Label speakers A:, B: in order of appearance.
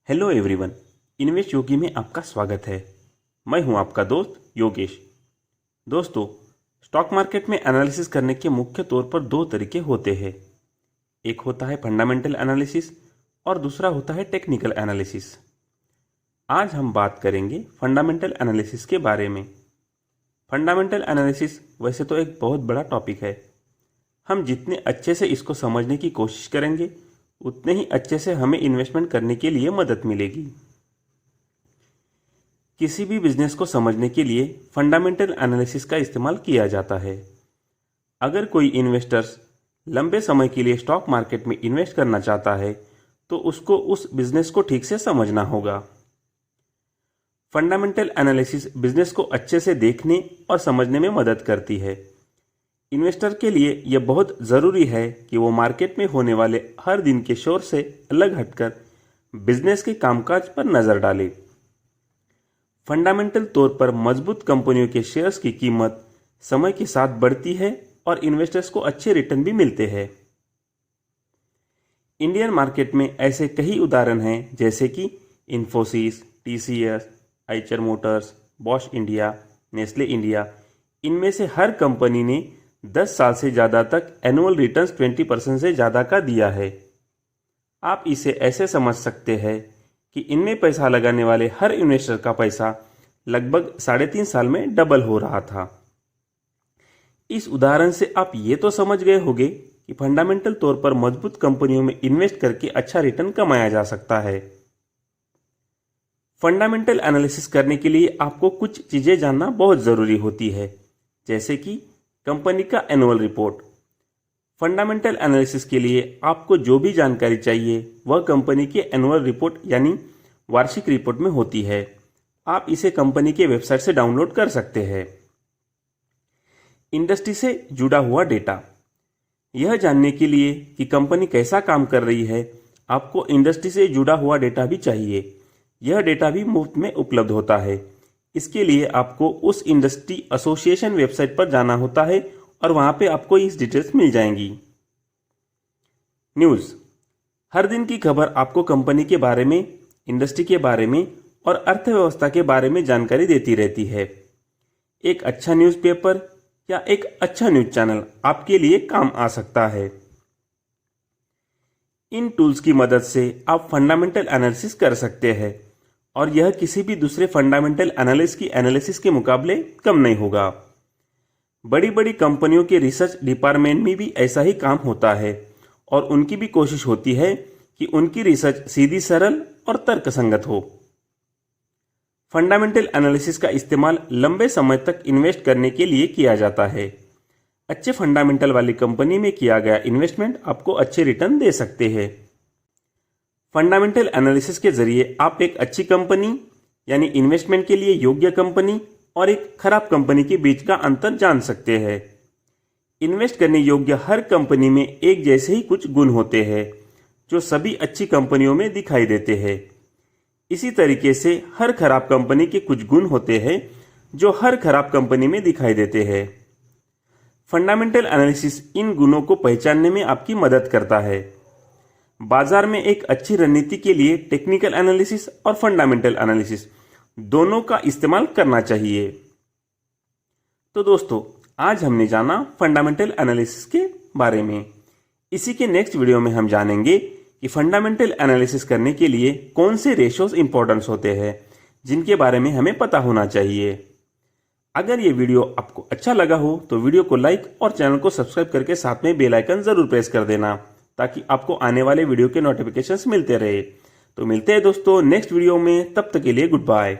A: Hello everyone, invest योगी में आपका स्वागत है। मैं हूं आपका दोस्त योगेश। दोस्तों, स्टॉक मार्केट में एनालिसिस करने के मुख्य तौर पर दो तरीके होते हैं। एक होता है फंडामेंटल एनालिसिस और दूसरा होता है टेक्निकल एनालिसिस। आज हम बात करेंगे फंडामेंटल एनालिसिस के बारे में। फंडामेंटल एनालिसिस वैसे तो एक बहुत बड़ा टॉपिक है। हम जितने अच्छे से इसको समझने की कोशिश करेंगे उतने ही अच्छे से हमें इन्वेस्टमेंट करने के लिए मदद मिलेगी। किसी भी बिजनेस को समझने के लिए फंडामेंटल एनालिसिस का इस्तेमाल किया जाता है। अगर कोई इन्वेस्टर्स लंबे समय के लिए स्टॉक मार्केट में इन्वेस्ट करना चाहता है तो उसको उस बिजनेस को ठीक से समझना होगा। फंडामेंटल एनालिसिस बिजनेस को अच्छे से देखने और समझने में मदद करती है। इन्वेस्टर के लिए यह बहुत ज़रूरी है कि वो मार्केट में होने वाले हर दिन के शोर से अलग हटकर बिजनेस के कामकाज पर नज़र डाले। फंडामेंटल तौर पर मजबूत कंपनियों के शेयर्स की कीमत समय के साथ बढ़ती है और इन्वेस्टर्स को अच्छे रिटर्न भी मिलते हैं। इंडियन मार्केट में ऐसे कई उदाहरण हैं जैसे कि Infosys, TCS, Eicher Motors, Bosch India, Nestle India. इनमें से हर कंपनी ने 10 साल से ज़्यादा तक एनुअल रिटर्न्स 20% से ज़्यादा का दिया है। आप इसे ऐसे समझ सकते हैं कि इनमें पैसा लगाने वाले हर इन्वेस्टर का पैसा लगभग 3.5 साल में डबल हो रहा था। इस उदाहरण से आप ये तो समझ गए होंगे कि फंडामेंटल तौर पर मजबूत कंपनियों में इन्वेस्ट करके अच्छा रिटर्न कमाया जा सकता है। फंडामेंटल एनालिसिस करने के लिए आपको कुछ चीज़ें जानना बहुत ज़रूरी होती है, जैसे कि कंपनी का एनुअल रिपोर्ट। फंडामेंटल एनालिसिस के लिए आपको जो भी जानकारी चाहिए वह कंपनी के एनुअल रिपोर्ट यानी वार्षिक रिपोर्ट में होती है। आप इसे कंपनी के वेबसाइट से डाउनलोड कर सकते हैं। इंडस्ट्री से जुड़ा हुआ डेटा। यह जानने के लिए कि कंपनी कैसा काम कर रही है, आपको इंडस्ट्री से जुड़ा हुआ डेटा भी चाहिए। यह डेटा भी मुफ्त में उपलब्ध होता है। इसके लिए आपको उस इंडस्ट्री एसोसिएशन वेबसाइट पर जाना होता है और वहां पे आपको इस डिटेल्स मिल जाएंगी। न्यूज़। हर दिन की खबर आपको कंपनी के बारे में, इंडस्ट्री के बारे में और अर्थव्यवस्था के बारे में जानकारी देती रहती है। एक अच्छा न्यूज़पेपर या एक अच्छा न्यूज़ चैनल आपके लिए काम आ सकता है। इन टूल्स की मदद से आप फंडामेंटल एनालिसिस कर सकते हैं और यह किसी भी दूसरे फंडामेंटल एनालिसिस के मुकाबले कम नहीं होगा। बड़ी बड़ी कंपनियों के रिसर्च डिपार्टमेंट में भी ऐसा ही काम होता है और उनकी भी कोशिश होती है कि उनकी रिसर्च सीधी, सरल और तर्कसंगत हो। फंडामेंटल एनालिसिस का इस्तेमाल लंबे समय तक इन्वेस्ट करने के लिए किया जाता है। अच्छे फंडामेंटल वाली कंपनी में किया गया इन्वेस्टमेंट आपको अच्छे रिटर्न दे सकते हैं। फंडामेंटल एनालिसिस के जरिए आप एक अच्छी कंपनी यानी इन्वेस्टमेंट के लिए योग्य कंपनी और एक खराब कंपनी के बीच का अंतर जान सकते हैं। इन्वेस्ट करने योग्य हर कंपनी में एक जैसे ही कुछ गुण होते हैं जो सभी अच्छी कंपनियों में दिखाई देते हैं। इसी तरीके से हर खराब कंपनी के कुछ गुण होते हैं जो हर खराब कंपनी में दिखाई देते हैं। फंडामेंटल एनालिसिस इन गुणों को पहचानने में आपकी मदद करता है। बाजार में एक अच्छी रणनीति के लिए टेक्निकल एनालिसिस और फंडामेंटल एनालिसिस दोनों का इस्तेमाल करना चाहिए। तो दोस्तों, आज हमने जाना फंडामेंटल एनालिसिस के बारे में। इसी के नेक्स्ट वीडियो में हम जानेंगे कि फंडामेंटल एनालिसिस करने के लिए कौन से रेशोज इंपॉर्टेंस होते हैं जिनके बारे में हमें पता होना चाहिए। अगर ये वीडियो आपको अच्छा लगा हो तो वीडियो को लाइक और चैनल को सब्सक्राइब करके साथ में बेल आइकन जरूर प्रेस कर देना ताकि आपको आने वाले वीडियो के नोटिफिकेशंस मिलते रहे। तो मिलते हैं दोस्तों नेक्स्ट वीडियो में, तब तक के लिए गुड बाय।